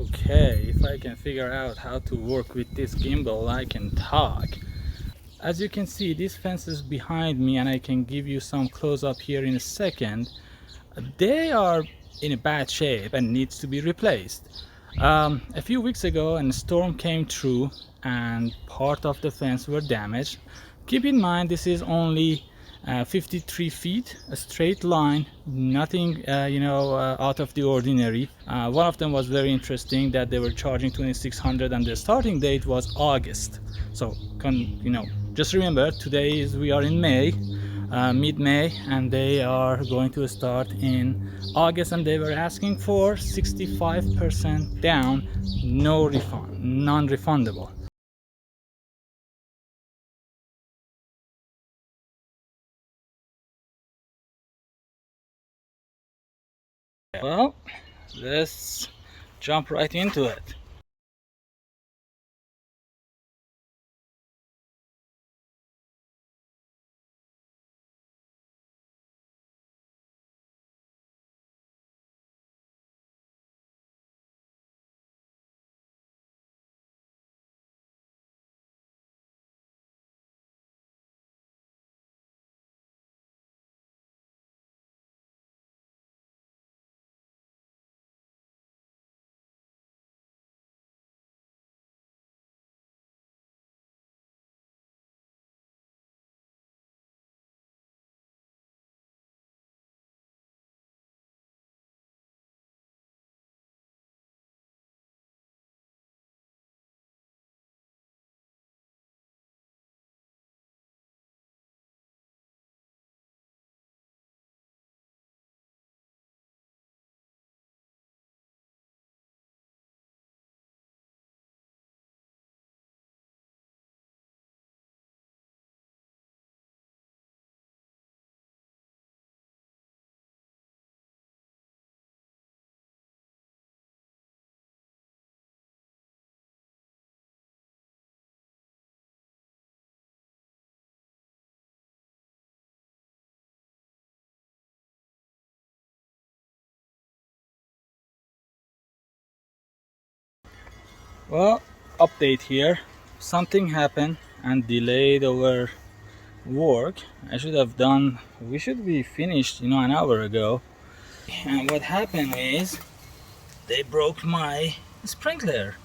Okay, if I can figure out how to work with this gimbal, I can talk. As you can see, this fence is behind me, and I can give you some close up here in a second. They are in a bad shape and needs to be replaced. A few weeks ago, a storm came through and part of the fence were damaged. Keep in mind, this is only 53 feet, a straight line, nothing out of the ordinary. One of them was very interesting, that they were charging 2600 and the starting date was August. So just remember, we are in May, mid-May, and they are going to start in August, and they were asking for 65% down, no refund, non-refundable. Well, let's jump right into it. Well, update here. Something happened and delayed our work. We should be finished, an hour ago. And what happened is they broke my sprinkler.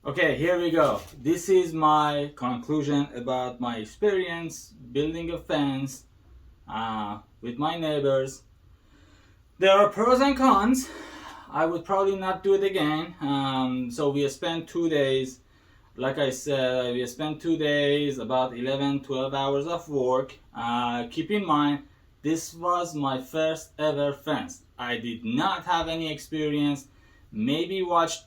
Okay, here we go. This is my conclusion about my experience building a fence with my neighbors. There are pros and cons. I would probably not do it again. So we spent 2 days. Like I said, we spent 2 days, about 11, 12 hours of work. Keep in mind, this was my first ever fence. I did not have any experience. Maybe watched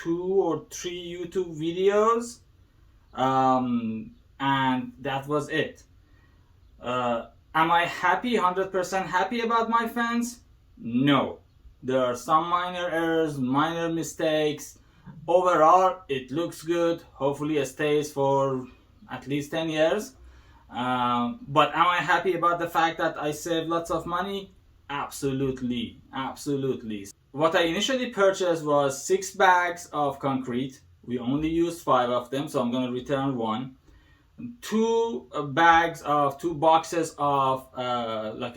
2 or 3 YouTube videos, and that was it. Am I happy, 100% happy about my fence? No. There are some minor errors, minor mistakes. Overall, it looks good. Hopefully it stays for at least 10 years. But am I happy about the fact that I saved lots of money? Absolutely, absolutely. What I initially purchased was 6 bags of concrete. We only used 5 of them, so I'm going to return 1. 2 boxes of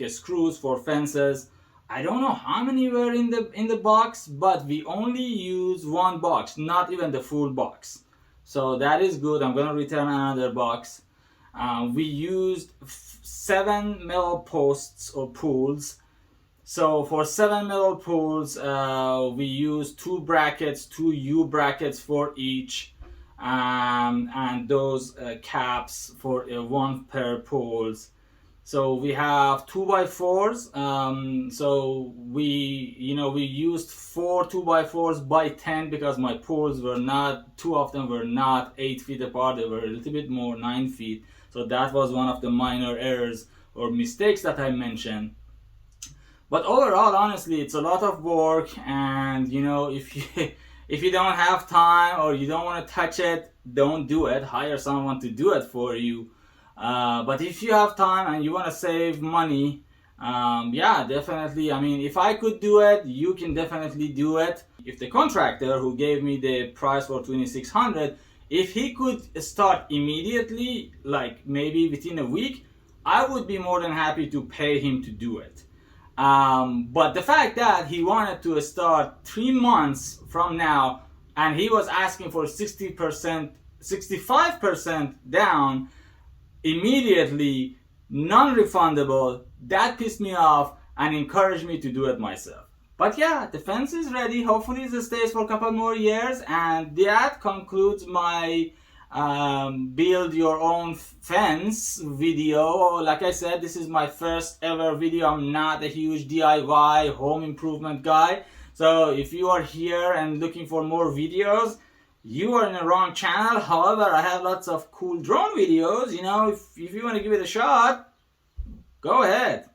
screws for fences. I don't know how many were in the box, but we only used 1 box, not even the full box. So that is good. I'm going to return another box. We used 7 metal posts or pools. So for 7 metal pools, we used 2 brackets, 2 U brackets for each, and those caps for 1 per poles. So we have 2x4s. So we used 4 2x4s by 10 because my poles were not, 2 of them were not 8 feet apart. They were a little bit more, 9 feet. So that was one of the minor errors or mistakes that I mentioned. But overall, honestly, it's a lot of work, and if you don't have time or you don't want to touch it, don't do it. Hire someone to do it for you. But if you have time and you want to save money, yeah, definitely. I mean, if I could do it, you can definitely do it. If the contractor who gave me the price for $2,600, if he could start immediately, like maybe within a week, I would be more than happy to pay him to do it. But the fact that he wanted to start 3 months from now and he was asking for 60%, 65% down immediately, non-refundable, that pissed me off and encouraged me to do it myself. But yeah, the fence is ready. Hopefully it stays for a couple more years, and that concludes my build your own fence video. Like I said, this is my first ever video. I'm not a huge DIY home improvement guy, so if you are here and looking for more videos, you are in the wrong channel. However, I have lots of cool drone videos. If you want to give it a shot, go ahead.